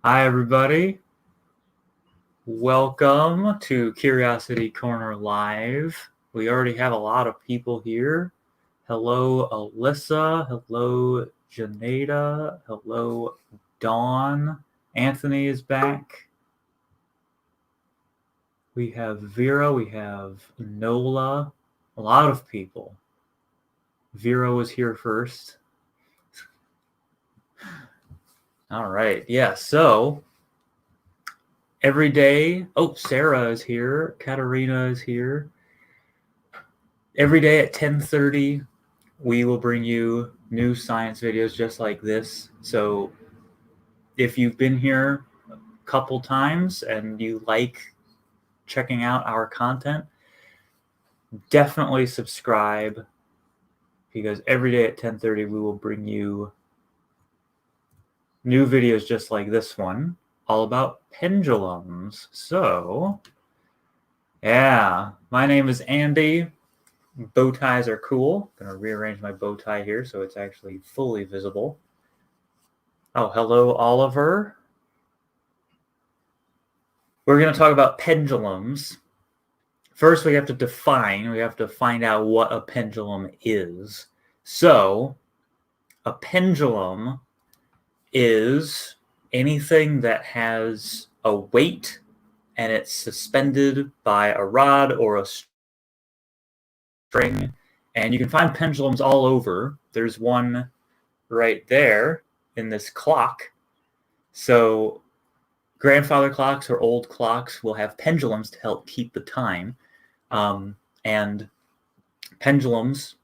Hi, everybody. Welcome to Curiosity Corner Live. We already have a lot of people here. Hello, Alyssa. Hello, Janeda. Hello, Dawn. Anthony is back. We have Vera. We have Nola. A lot of people. Vera was here first. All right. Yeah, so every day. Oh, Sarah is here. Katarina is here. Every day at 10:30, we will bring you new science videos just like this. So if you've been here a couple times and you like checking out our content, definitely subscribe, because every day at 10:30 we will bring you new videos just like this one, all about pendulums. So yeah, my name is Andy. Bow ties are cool. I'm gonna rearrange my bow tie here so it's actually fully visible. Oh, hello, Oliver. We're going to talk about pendulums. First, we have to find out what a pendulum is. So, a pendulum is anything that has a weight and it's suspended by a rod or a string. And you can find pendulums all over. There's one right there in this clock. So, grandfather clocks or old clocks will have pendulums to help keep the time. And pendulums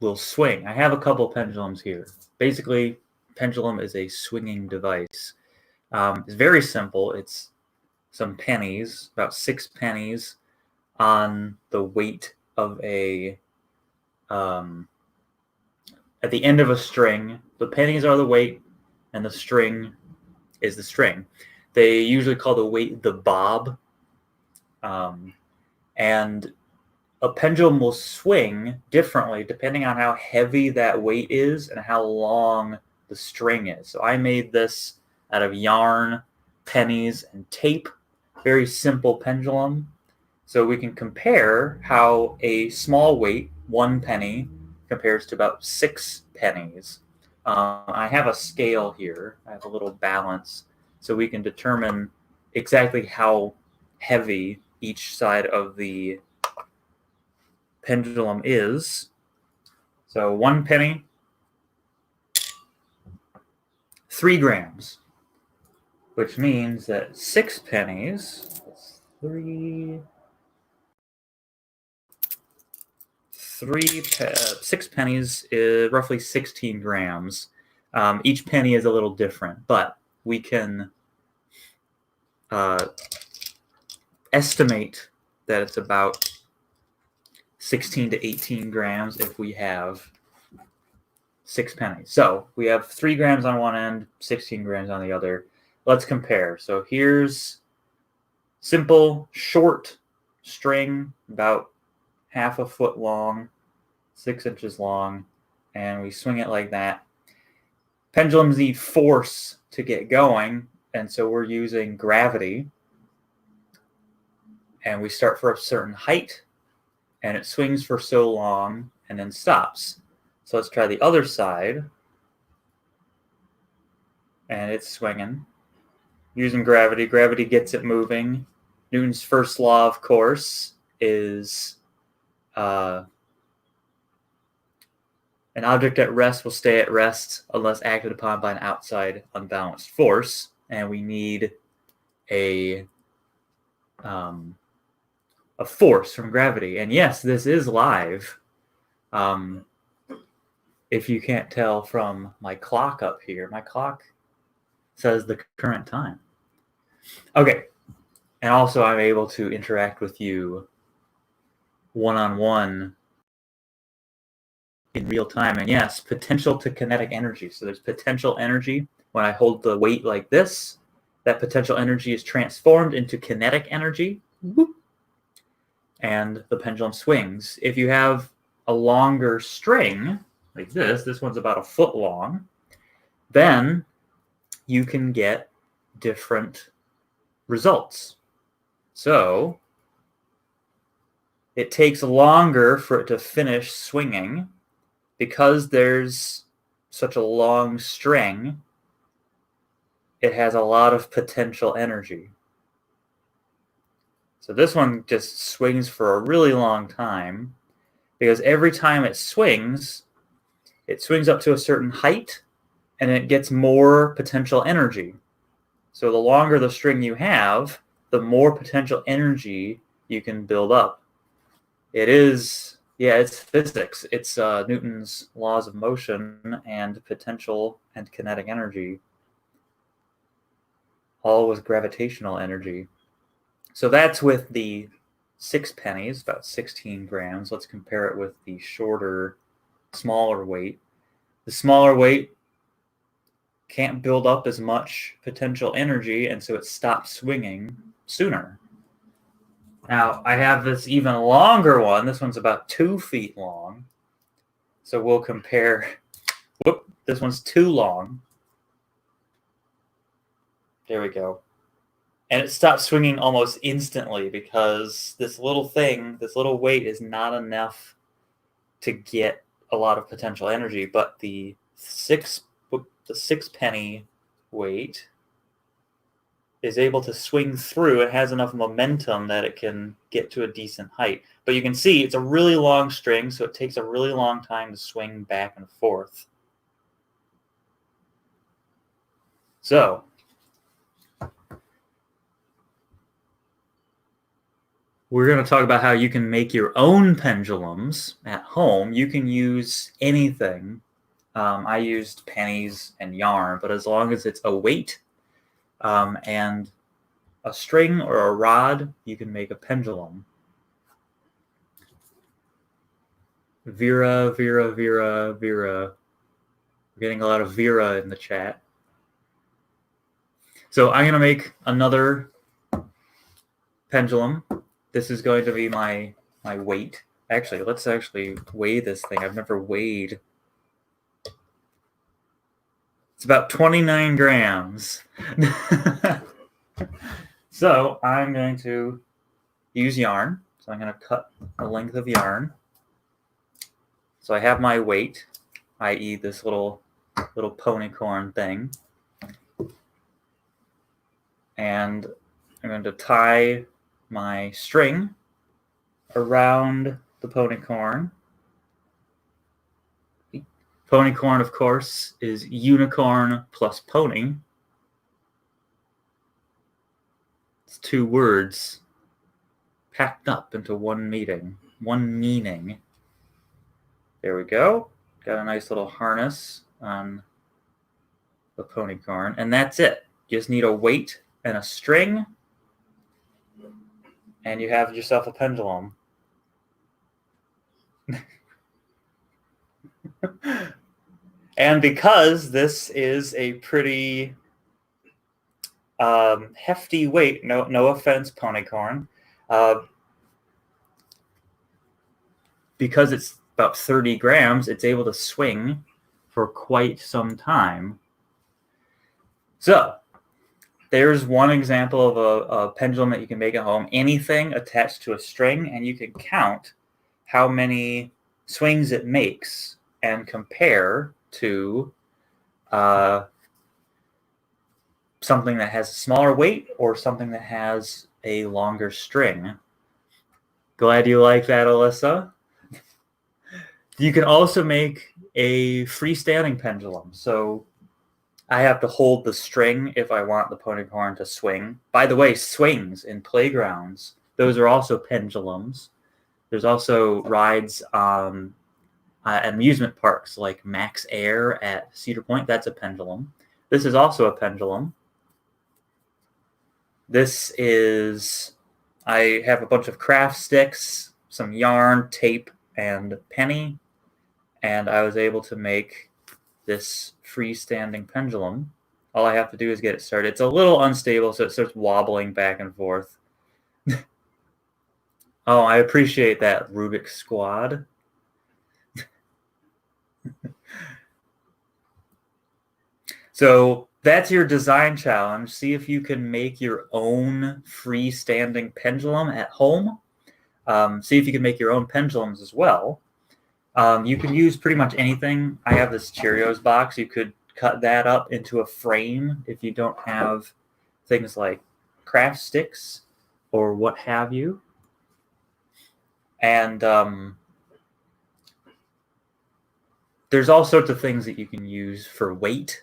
will swing. I have a couple pendulums here. Basically, pendulum is a swinging device. It's very simple. It's some pennies, about 6 pennies, on the weight of a at the end of a string. The pennies are the weight, and the string is the string. They usually call the weight the bob. And a pendulum will swing differently depending on how heavy that weight is and how long the string is. So I made this out of yarn, pennies, and tape. Very simple pendulum. So we can compare how a small weight, 1 penny, compares to about 6 pennies. I have a scale here. I have a little balance. So we can determine exactly how heavy each side of the pendulum is. So 1 penny, 3 grams, which means that 6 pennies, 6 pennies is roughly 16 grams. Each penny is a little different, but we can estimate that it's about 16 to 18 grams if we have 6 pennies. So we have 3 grams on one end, 16 grams on the other. Let's compare. So here's simple, short string, about half a foot long, 6 inches long, and we swing it like that. Pendulums need force to get going, and so we're using gravity. And we start for a certain height, and it swings for so long and then stops. So let's try the other side. And it's swinging. Using gravity. Gravity gets it moving. Newton's first law, of course, is an object at rest will stay at rest unless acted upon by an outside unbalanced force. And we need a force from gravity. And yes, this is live. If you can't tell from my clock up here, my clock says the current time. Okay. And also I'm able to interact with you one-on-one in real time. And yes, potential to kinetic energy. So there's potential energy. When I hold the weight like this, that potential energy is transformed into kinetic energy. And the pendulum swings. If you have a longer string, like this one's about a foot long, then you can get different results. So it takes longer for it to finish swinging because there's such a long string. It has a lot of potential energy. So this one just swings for a really long time because every time it swings up to a certain height and it gets more potential energy. So the longer the string you have, the more potential energy you can build up. It's physics. It's Newton's laws of motion and potential and kinetic energy, all with gravitational energy. So that's with the 6 pennies, about 16 grams. Let's compare it with the shorter, smaller weight. The smaller weight can't build up as much potential energy, and so it stops swinging sooner. Now, I have this even longer one. This one's about 2 feet long. So we'll compare. Whoop, this one's too long. There we go. And it stops swinging almost instantly because this little weight is not enough to get a lot of potential energy. But the 6 penny weight is able to swing through. It has enough momentum that it can get to a decent height. But you can see it's a really long string, so it takes a really long time to swing back and forth. So we're going to talk about how you can make your own pendulums at home. You can use anything. I used pennies and yarn, but as long as it's a weight and a string or a rod, you can make a pendulum. Vera. We're getting a lot of Vera in the chat. So I'm going to make another pendulum. This is going to be my weight. Actually, let's weigh this thing. I've never weighed. It's about 29 grams. So I'm going to use yarn. So I'm going to cut a length of yarn. So I have my weight, i.e. this little ponycorn thing. And I'm going to tie my string around the ponycorn. Ponycorn, of course, is unicorn plus pony. It's 2 words packed up into one meaning. There we go. Got a nice little harness on the ponycorn, and that's it. You just need a weight and a string, and you have yourself a pendulum. And because this is a pretty hefty weight, no offense, ponycorn, because it's about 30 grams, it's able to swing for quite some time. So there's one example of a pendulum that you can make at home. Anything attached to a string, and you can count how many swings it makes and compare to something that has a smaller weight or something that has a longer string. Glad you like that, Alyssa. You can also make a freestanding pendulum. So I have to hold the string if I want the ponycorn to swing. By the way, swings in playgrounds, those are also pendulums. There's also rides at amusement parks like Max Air at Cedar Point. That's a pendulum. This is also a pendulum. I have a bunch of craft sticks, some yarn, tape, and penny, and I was able to make this freestanding pendulum. All I have to do is get it started. It's a little unstable, so it starts wobbling back and forth. Oh, I appreciate that, Rubik's Squad. So That's your design challenge. See if you can make your own freestanding pendulum at home. See if you can make your own pendulums as well. You can use pretty much anything. I have this Cheerios box. You could cut that up into a frame if you don't have things like craft sticks or what have you. And there's all sorts of things that you can use for weight.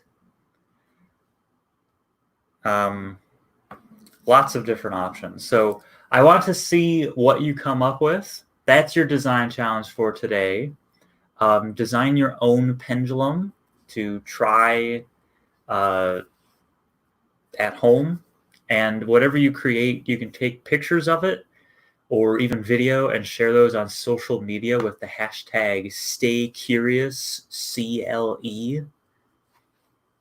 Lots of different options. So I want to see what you come up with. That's your design challenge for today. Design your own pendulum to try at home. And whatever you create, you can take pictures of it or even video and share those on social media with the hashtag StayCuriousCLE.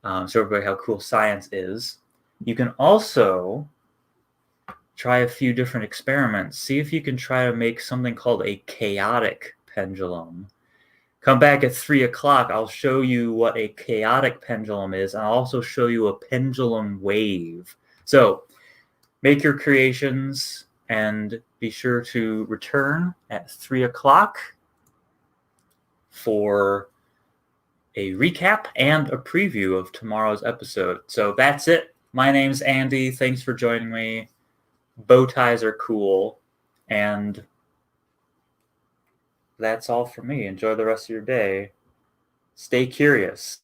So everybody how cool science is. You can also try a few different experiments. See if you can try to make something called a chaotic pendulum. Come back at 3 o'clock. I'll show you what a chaotic pendulum is. And I'll also show you a pendulum wave. So make your creations and be sure to return at 3 o'clock for a recap and a preview of tomorrow's episode. So that's it. My name's Andy. Thanks for joining me. Bow ties are cool. And that's all for me. Enjoy the rest of your day. Stay curious.